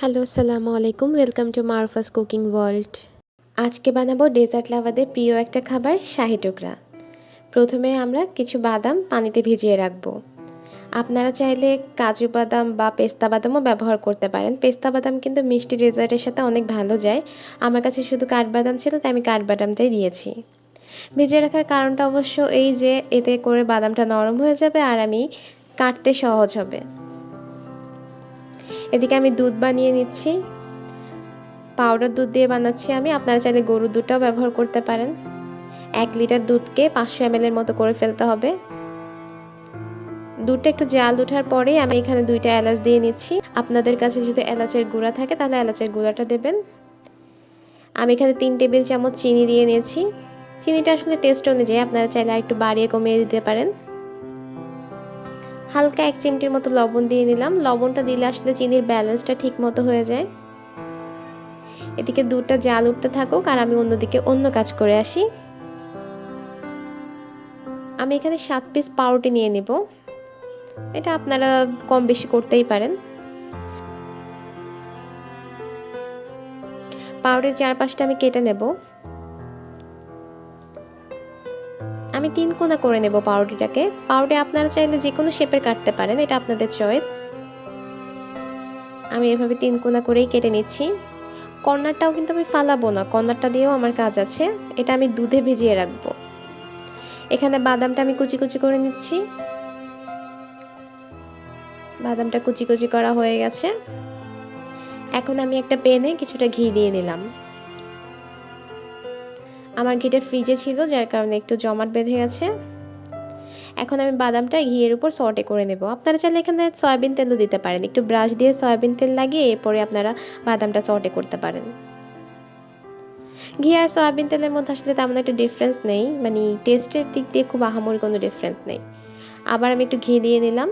Hello, আসসালামু আলাইকুম। Welcome to Marufa's cooking world. আজকে বানাবো ডেজার্ট লাভারদের প্রিয় একটা খাবার, শাহি টুকরা। প্রথমে আমরা কিছু বাদাম পানিতে ভিজিয়ে রাখবো। আপনারা চাইলে কাজু বাদাম বা পেস্তা বাদামও ব্যবহার করতে পারেন। পেস্তা বাদাম কিন্তু মিষ্টি ডেজার্টের সাথে অনেক ভালো যায়। আমার কাছে শুধু কাঠবাদাম ছিল, তাই আমি কাঠবাদামটাই দিয়েছি। ভিজিয়ে রাখার কারণটা অবশ্য এই যে এতে করে বাদামটা নরম হয়ে যাবে আর আমি কাটতে সহজ হবে। এদিকে আমি দুধ বানিয়ে নিচ্ছি। পাউডার দুধ দিয়ে বানাচ্ছি আমি। আপনারা চাইলে গরুর দুধটাও ব্যবহার করতে পারেন। 1 লিটার দুধকে 500 ml এর মতো করে ফেলতে হবে। দুধটা একটু জাল ওঠার পরেই আমি এখানে 2টা এলাচ দিয়ে নিচ্ছি। আপনাদের কাছে যদি এলাচের গুঁড়া থাকে তাহলে এলাচের গুঁড়াটা দেবেন। আমি এখানে 3 টেবিল চামচ চিনি দিয়ে নিয়েছি। চিনিটা আসলে টেস্ট অনুযায়ী আপনারা চাইলে একটু বাড়িয়ে কমিয়ে দিতে পারেন। হালকা 1 চিমটির মতো লবণ দিয়ে নিলাম। লবণটা দিলে আসলে চিনির ব্যালেন্সটা ঠিক মতো হয়ে যায়। এদিকে দুধটা জাল উঠতে থাকুক আর আমি অন্যদিকে অন্য কাজ করে আসি। আমি এখানে 7 পিস পাউরুটি নিয়ে নিব। এটা আপনারা কম বেশি করতেই পারেন। পাউরুটির চারপাশটা আমি কেটে নেব। আমি 3 কোনা করে নেব পাউরুটিটাকে। পাউরুটি আপনারা চাইলে যে কোনো শেপের কাটতে পারেন, এটা আপনাদের চয়েস। আমি এভাবে 3 কোনা করেই কেটে নিচ্ছি। কর্নারটাও কিন্তু আমি ফালাবো না, কর্নারটা দিয়েও আমার কাজ আছে। এটা আমি দুধে ভিজিয়ে রাখবো। এখানে বাদামটা আমি কুচি কুচি করে নিচ্ছি। বাদামটা কুচি কুচি করা হয়ে গেছে। এখন আমি একটা প্যানে কিছুটা ঘি দিয়ে নিলাম। আমার ঘিটা ফ্রিজে ছিল, যার কারণে একটু জমাট বেঁধে গেছে। এখন আমি বাদামটা ঘিয়ের উপর সটে করে নেব। আপনারা চাইলে এখানে সয়াবিন তেলও দিতে পারেন। একটু ব্রাশ দিয়ে সয়াবিন তেল লাগিয়ে এরপরে আপনারা বাদামটা সটে করতে পারেন। ঘি আর সয়াবিন তেলের মধ্যে আসলে তেমন একটা ডিফারেন্স নেই, মানে টেস্টের দিক দিয়ে খুব আহামরি কোনো ডিফারেন্স নেই। আবার আমি একটু ঘি দিয়ে নিলাম।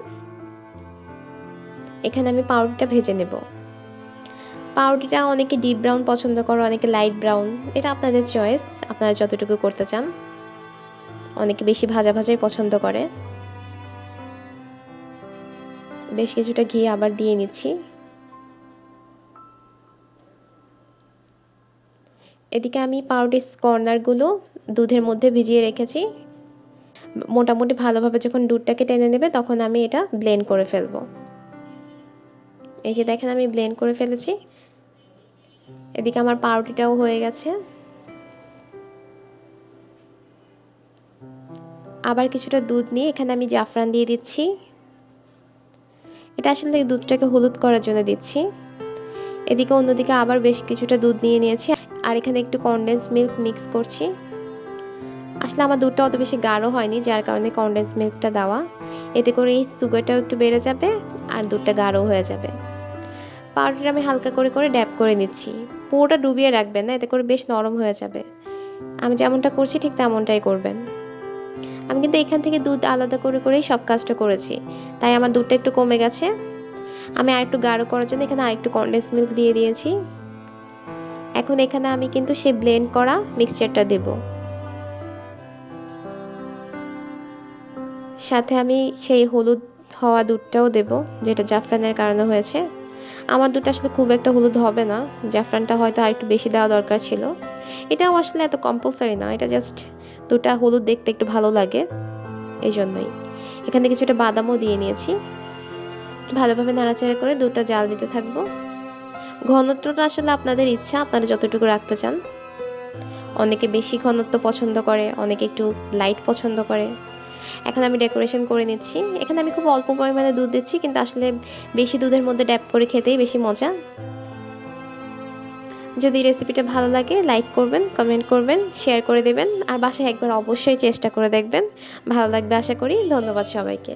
এখানে আমি পাউরুটিটা ভেজে নেব। পাউরুটিটা অনেকে ডিপ ব্রাউন পছন্দ করে, অনেকে লাইট ব্রাউন, এটা আপনাদের চয়েস, আপনারা যতটুকু করতে চান। অনেকে বেশি ভাজা ভাজাই পছন্দ করে। বেশ কিছুটা ঘি আবার দিয়ে নিচ্ছি। এদিকে আমি পাউরুটির কর্নারগুলো দুধের মধ্যে ভিজিয়ে রেখেছি। মোটামুটি ভালোভাবে যখন দুধটাকে টেনে নেবে তখন আমি এটা ব্লেন্ড করে ফেলবো। এই যে দেখেন আমি ব্লেন্ড করে ফেলেছি। এদিকে আমার পাউরুটিটাও হয়ে গেছে। আবার কিছুটা দুধ নিয়ে এখানে আমি জাফরান দিয়ে দিচ্ছি। এটা আসলে দুধটাকে হলুদ করার জন্য দিচ্ছি। এদিকে অন্যদিকে আবার বেশ কিছুটা দুধ নিয়ে নিয়েছি আর এখানে একটু কনডেন্স মিল্ক মিক্স করছি। আসলে আমার দুধটা অত বেশি গাঢ় হয়নি, যার কারণে কনডেন্স মিল্কটা দেওয়া। এতে করে এই সুগারটাও একটু বেড়ে যাবে আর দুধটা গাঢ় হয়ে যাবে। পাউডারটা আমি হালকা করে করে ড্যাব করে নিচ্ছি। পুরোটা ডুবিয়ে রাখবেন না, এতে করে বেশ নরম হয়ে যাবে। আমি যেমনটা করছি ঠিক তেমনটাই করবেন। আমি কিন্তু এখান থেকে দুধ আলাদা করে করেই সব কাজটা করেছি, তাই আমার দুধটা একটু কমে গেছে। আমি আর একটু গাঢ় করার জন্য এখানে আরেকটু কনডেন্স মিল্ক দিয়ে দিয়েছি। এখন এখানে আমি কিন্তু সেই ব্লেন্ড করা মিক্সচারটা দেব। সাথে আমি সেই হলুদ হওয়া দুধটাও দেব, যেটা জাফরানের কারণে হয়েছে। আমার দুধটা আসলে খুব একটা হলুদ হবে না, জাফরানটা হয়তো আর একটু বেশি দেওয়া দরকার ছিল। এটাও আসলে এত কম্পালসারি না, এটা জাস্ট দুধটা হলুদ দেখতে একটু ভালো লাগে, এই জন্যই। এখানে কিছুটা বাদামও দিয়ে নিয়েছি। ভালোভাবে নাড়াচাড়া করে দুধটা জাল দিতে থাকবো। ঘনত্বটা আসলে আপনাদের ইচ্ছা, আপনারা যতটুকু রাখতে চান। অনেকে বেশি ঘনত্ব পছন্দ করে, অনেকে একটু লাইট পছন্দ করে। এখন আমি ডেকোরেশন করে নিচ্ছি। এখানে আমি খুব অল্প পরিমাণে দুধ দিচ্ছি, কিন্তু আসলে বেশি দুধের মধ্যে ড্যাপ করে খেতেই বেশি মজা। যদি রেসিপিটা ভালো লাগে লাইক করবেন, কমেন্ট করবেন, শেয়ার করে দেবেন আর বাসায় একবার অবশ্যই চেষ্টা করে দেখবেন। ভালো লাগবে আশা করি। ধন্যবাদ সবাইকে।